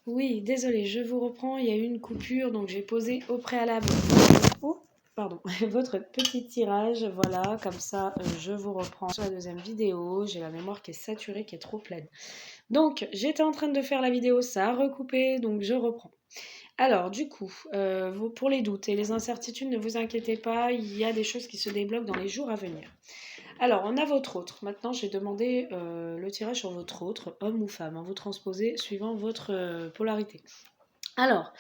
Oui, désolé, je vous reprends. Il y a eu une coupure, donc j'ai posé au préalable oh, pardon, votre petit tirage. Voilà, comme ça, je vous reprends sur la deuxième vidéo. J'ai la mémoire qui est saturée, qui est trop pleine. Donc, j'étais en train de faire la vidéo, ça a recoupé, donc je reprends. Alors, du coup, pour les doutes et les incertitudes, ne vous inquiétez pas, il y a des choses qui se débloquent dans les jours à venir. Alors, on a votre autre. Maintenant, j'ai demandé le tirage sur votre autre, homme ou femme. Hein, vous transposez suivant votre polarité. Alors,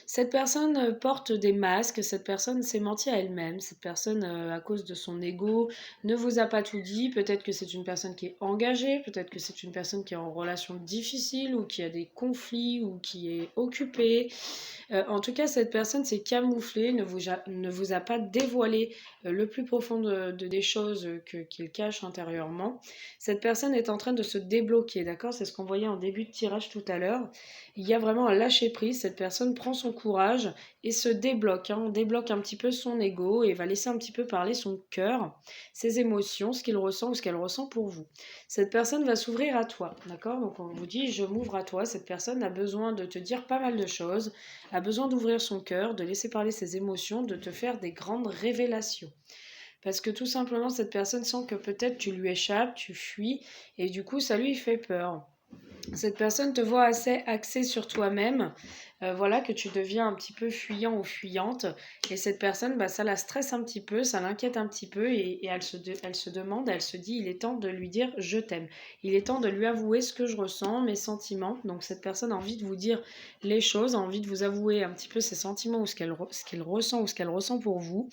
cette personne porte des masques, cette personne s'est menti à elle-même, cette personne, à cause de son ego, ne vous a pas tout dit. Peut-être que c'est une personne qui est engagée, peut-être que c'est une personne qui est en relation difficile ou qui a des conflits ou qui est occupée. En tout cas, cette personne s'est camouflée, ne vous a pas dévoilé le plus profond des choses qu'il cache intérieurement. Cette personne est en train de se débloquer, d'accord? C'est ce qu'on voyait en début de tirage tout à l'heure. Il y a vraiment un lâcher-prise. Cette personne prend son courage et se débloque. Hein. On débloque un petit peu son ego et va laisser un petit peu parler son cœur, ses émotions, ce qu'il ressent ou ce qu'elle ressent pour vous. Cette personne va s'ouvrir à toi, d'accord? Donc on vous dit, je m'ouvre à toi. Cette personne a besoin de te dire pas mal de choses, a besoin d'ouvrir son cœur, de laisser parler ses émotions, de te faire des grandes révélations. Parce que tout simplement, cette personne sent que peut-être tu lui échappes, tu fuis, et du coup, ça lui fait peur. Cette personne te voit assez axé sur toi-même, voilà, que tu deviens un petit peu fuyant ou fuyante. Et cette personne, bah, ça la stresse un petit peu, ça l'inquiète un petit peu et elle se demande, elle se dit, il est temps de lui dire je t'aime. Il est temps de lui avouer ce que je ressens, mes sentiments. Donc cette personne a envie de vous dire les choses, a envie de vous avouer un petit peu ses sentiments ou ce qu'elle ressent ou ce qu'elle ressent pour vous.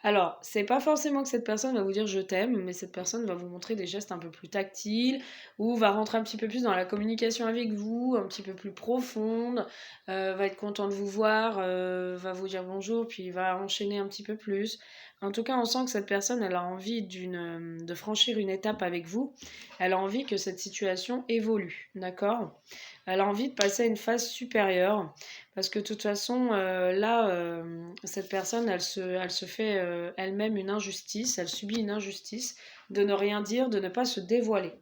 Alors, c'est pas forcément que cette personne va vous dire je t'aime, mais cette personne va vous montrer des gestes un peu plus tactiles ou va rentrer un petit peu plus dans la communication avec vous, un petit peu plus profonde, va être content de vous voir, va vous dire bonjour, puis va enchaîner un petit peu plus. En tout cas, on sent que cette personne, elle a envie de franchir une étape avec vous. Elle a envie que cette situation évolue, d'accord? Elle a envie de passer à une phase supérieure. Parce que de toute façon, là, cette personne, elle se fait elle-même une injustice, elle subit une injustice de ne rien dire, de ne pas se dévoiler.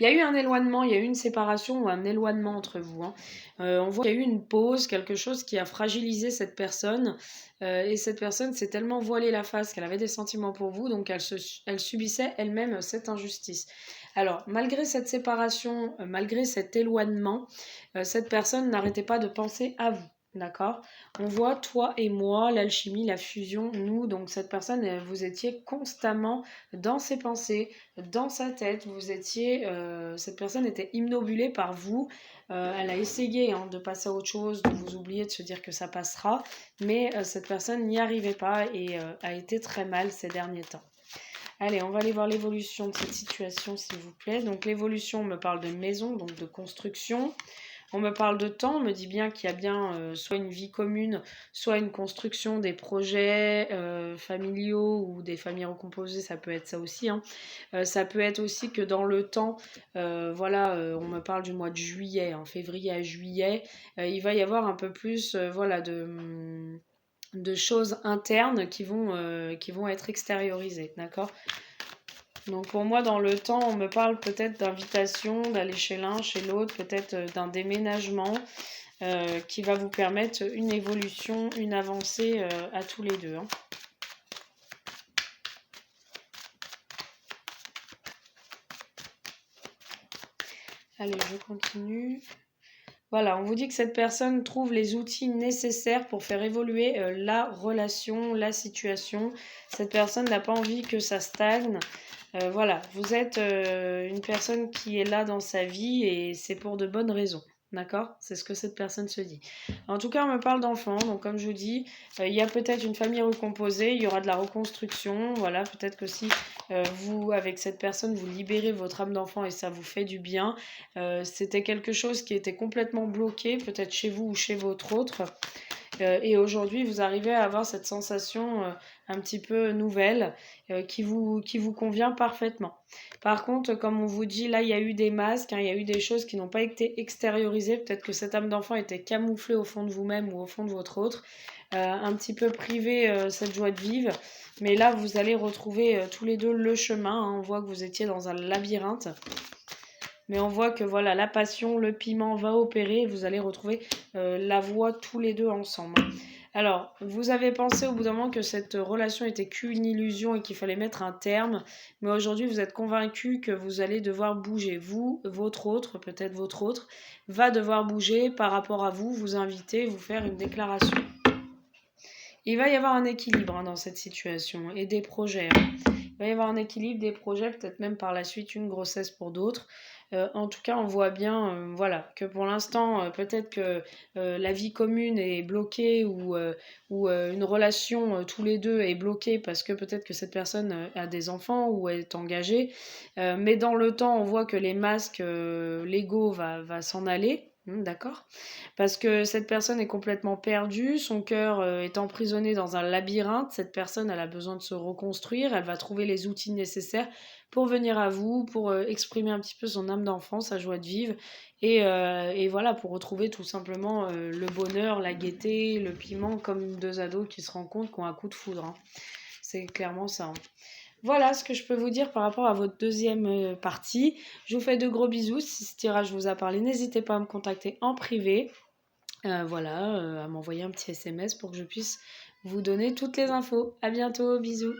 Il y a eu un éloignement, il y a eu une séparation ou un éloignement entre vous. Hein. On voit qu'il y a eu une pause, quelque chose qui a fragilisé cette personne. Et cette personne s'est tellement voilée la face qu'elle avait des sentiments pour vous, donc elle subissait elle-même cette injustice. Alors, malgré cette séparation, malgré cet éloignement, cette personne n'arrêtait pas de penser à vous. D'accord? On voit toi et moi, l'alchimie, la fusion, nous, donc cette personne, vous étiez constamment dans ses pensées, dans sa tête, vous étiez, cette personne était immobulée par vous, elle a essayé hein, de passer à autre chose, de vous oublier, de se dire que ça passera, mais cette personne n'y arrivait pas et a été très mal ces derniers temps. Allez, on va aller voir l'évolution de cette situation, s'il vous plaît. Donc l'évolution, on me parle de maison, donc de construction. On me parle de temps, on me dit bien qu'il y a bien soit une vie commune, soit une construction, des projets familiaux ou des familles recomposées, ça peut être ça aussi. Hein. Ça peut être aussi que dans le temps, voilà, on me parle du mois de juillet, en février à juillet, il va y avoir un peu plus voilà, de choses internes qui vont être extériorisées, d'accord? Donc pour moi, dans le temps, on me parle peut-être d'invitation, d'aller chez l'un, chez l'autre, peut-être d'un déménagement qui va vous permettre une évolution, une avancée à tous les deux. Hein. Allez, je continue. Voilà, on vous dit que cette personne trouve les outils nécessaires pour faire évoluer la relation, la situation. Cette personne n'a pas envie que ça stagne. Voilà, vous êtes une personne qui est là dans sa vie et c'est pour de bonnes raisons. D'accord? C'est ce que cette personne se dit. En tout cas, on me parle d'enfants. Donc, comme je vous dis, il y a peut-être une famille recomposée, il y aura de la reconstruction. Voilà, peut-être que si vous, avec cette personne, vous libérez votre âme d'enfant et ça vous fait du bien. C'était quelque chose qui était complètement bloqué, peut-être chez vous ou chez votre autre. Et aujourd'hui, vous arrivez à avoir cette sensation un petit peu nouvelle qui vous convient parfaitement. Par contre, comme on vous dit, là, il y a eu des masques, hein, il y a eu des choses qui n'ont pas été extériorisées. Peut-être que cette âme d'enfant était camouflée au fond de vous-même ou au fond de votre autre. Un petit peu privé cette joie de vivre. Mais là, vous allez retrouver tous les deux le chemin. Hein. On voit que vous étiez dans un labyrinthe. Mais on voit que voilà, la passion, le piment va opérer et vous allez retrouver la voix tous les deux ensemble. Alors, vous avez pensé au bout d'un moment que cette relation était qu'une illusion et qu'il fallait mettre un terme, mais aujourd'hui vous êtes convaincu que vous allez devoir bouger. Vous, votre autre, peut-être votre autre, va devoir bouger par rapport à vous, vous inviter, vous faire une déclaration. Il va y avoir un équilibre dans cette situation et des projets. Il va y avoir un équilibre, des projets, peut-être même par la suite une grossesse pour d'autres. En tout cas, on voit bien voilà, que pour l'instant, peut-être que la vie commune est bloquée ou une relation tous les deux est bloquée parce que peut-être que cette personne a des enfants ou est engagée. Mais dans le temps, on voit que les masques, l'ego va s'en aller. D'accord. Parce que cette personne est complètement perdue, son cœur est emprisonné dans un labyrinthe, cette personne elle a besoin de se reconstruire, elle va trouver les outils nécessaires pour venir à vous, pour exprimer un petit peu son âme d'enfant, sa joie de vivre, et voilà, pour retrouver tout simplement le bonheur, la gaieté, le piment, comme deux ados qui se rencontrent, qui ont un coup de foudre. Hein. C'est clairement ça. Hein. Voilà ce que je peux vous dire par rapport à votre deuxième partie. Je vous fais de gros bisous. Si ce tirage vous a parlé, n'hésitez pas à me contacter en privé. Voilà, à m'envoyer un petit SMS pour que je puisse vous donner toutes les infos. À bientôt, bisous.